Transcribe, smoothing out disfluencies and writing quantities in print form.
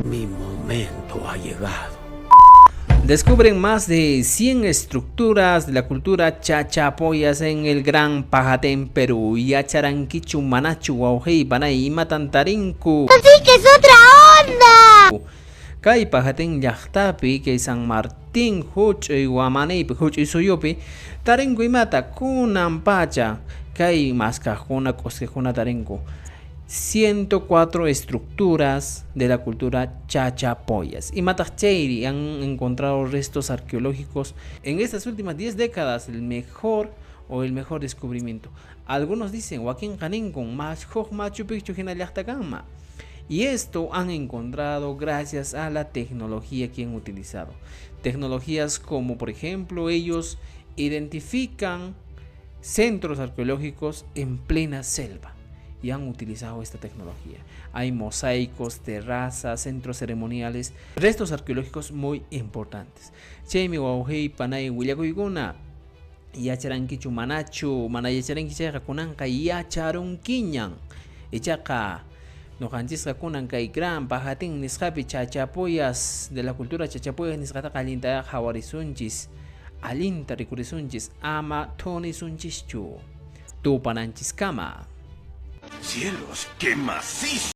Mi momento ha llegado. Descubren más de 100 estructuras de la cultura chachapoyas en el Gran Pajatén, Perú. Yacharanquichu, Manachu, Guaujei, Panay, Matantarinku. ¡Así que es otra onda! Kay Pajatén llaqtapi, kay San Martín, Huch'uy Guamanaypi, Huch'uy Suyupi, Tarinku imata kunan pacha, kay maskajuna, koskejuna tarinku. 104 estructuras de la cultura chachapoyas. Y Matacheri han encontrado restos arqueológicos en estas últimas 10 décadas, el mejor descubrimiento. Algunos dicen, Joaquín Canincon, Machu Picchu, Hinayachtagamma. Y esto han encontrado gracias a la tecnología que han utilizado. Tecnologías como, por ejemplo, ellos identifican centros arqueológicos en plena selva. Y han utilizado esta tecnología. Hay mosaicos, terrazas, centros ceremoniales, restos arqueológicos muy importantes. Chemi Guaujei Panay Huillacuyguna, Yacharanquichu Manachu, Manayacharanquichaja Kunanka Yacharunquiñan, Echaca, Nojanchis Kunanka y Gran Pajatín Nishapi Chachapoyas de la cultura Chachapoyas Nisgata Calinta Jawarisunchis, Alinta Ricurisunchis, Ama Toni Sunchichu, Tupananchis Kama. ¡Cielos, qué macizo!